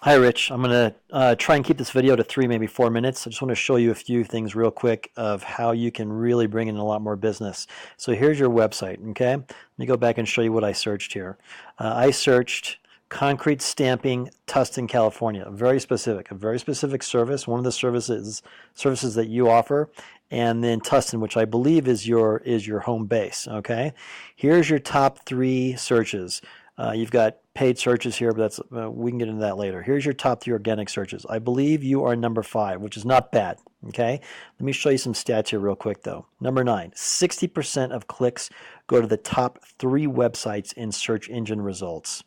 Hi, Rich. I'm going to try and keep this video to 3, maybe 4 minutes. I just want to show you a few things real quick of how you can really bring in a lot more business. So here's your website, okay? Let me go back and show you what I searched here. I searched concrete stamping, Tustin, California. A very specific service, one of the services that you offer, and then Tustin, which I believe is your home base, okay? Here's your top 3 searches. You've got paid searches here, but that's we can get into that later. Here's your top 3 organic searches. I believe you are number 5, which is not bad. Okay, let me show you some stats here real quick though. Number 9, 60% of clicks go to the top 3 websites in search engine results.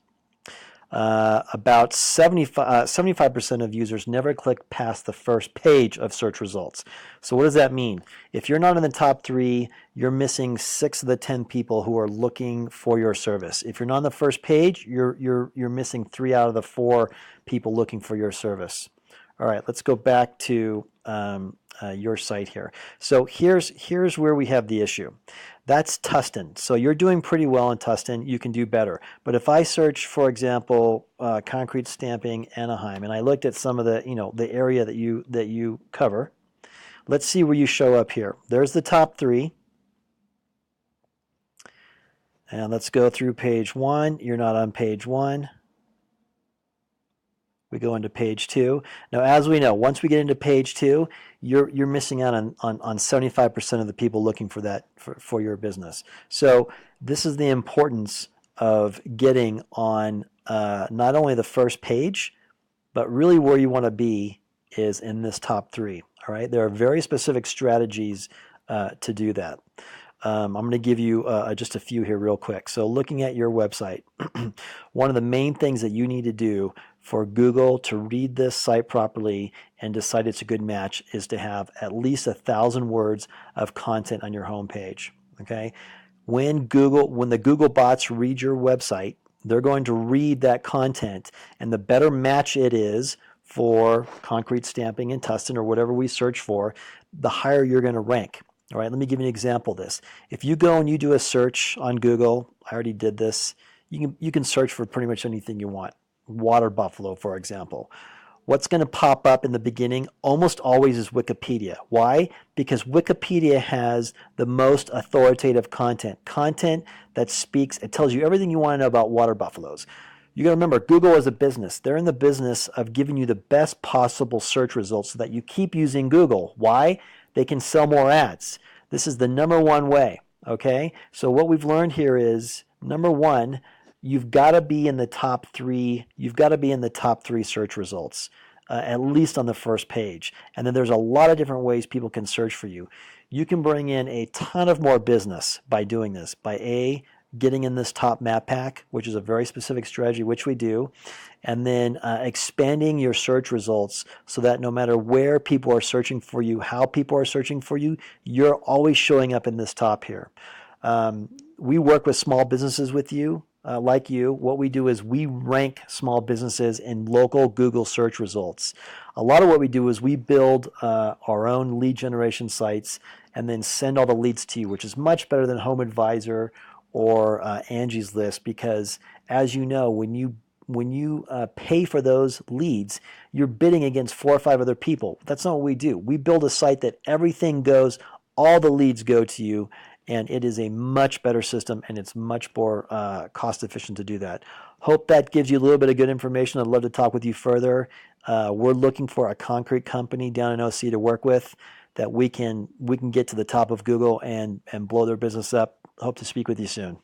About 75% of users never click past the first page of search results. So what does that mean? If you're not in the top 3, you're missing 6 of the 10 people who are looking for your service. If you're not on the first page, you're missing 3 out of the 4 people looking for your service. All right, let's go back to your site here. So here's where we have the issue. That's Tustin. So you're doing pretty well in Tustin. You can do better. But if I search, for example, concrete stamping Anaheim, and I looked at some of the area that you cover, let's see where you show up here. There's the top 3. And let's go through page 1. You're not on page 1. We go into page 2. Now, as we know, once we get into page 2, you're missing out on 75% of the people looking for that for your business. So this is the importance of getting on not only the first page, but really where you want to be is in this top 3. All right, there are very specific strategies to do that. I'm going to give you just a few here real quick. So looking at your website, one of the main things that you need to do for Google to read this site properly and decide it's a good match is to have at least 1,000 words of content on your homepage. Okay, when the Google bots read your website, they're going to read that content, and the better match it is for concrete stamping in Tustin or whatever we search for, the higher you're going to rank. All right, let me give you an example of this. If you go and you do a search on Google, I already did this, you can search for pretty much anything you want. Water buffalo, for example. What's going to pop up in the beginning almost always is Wikipedia. Why? Because Wikipedia has the most authoritative content. Content that speaks, it tells you everything you want to know about water buffaloes. You got to remember, Google is a business. They're in the business of giving you the best possible search results so that you keep using Google. Why? They can sell more ads. This is the number one way, okay? So what we've learned here is, number 1, you've got to be in the top 3. You've got to be in the top 3 search results, at least on the first page. And then there's a lot of different ways people can search for you. You can bring in a ton of more business by doing this, by getting in this top map pack, which is a very specific strategy, which we do, and then expanding your search results so that no matter where people are searching for you, how people are searching for you, you're always showing up in this top here. We work with small businesses with you. Like you, what we do is we rank small businesses in local Google search results. A lot of what we do is we build our own lead generation sites and then send all the leads to you, which is much better than Home Advisor or Angie's List, because as you know, when you pay for those leads, you're bidding against 4 or 5 other people. That's not what we do. We build a site that everything goes, all the leads go to you, and it is a much better system, and it's much more cost efficient to do that. Hope that gives you a little bit of good information. I'd love to talk with you further. We're looking for a concrete company down in OC to work with that we can get to the top of Google and blow their business up. Hope to speak with you soon.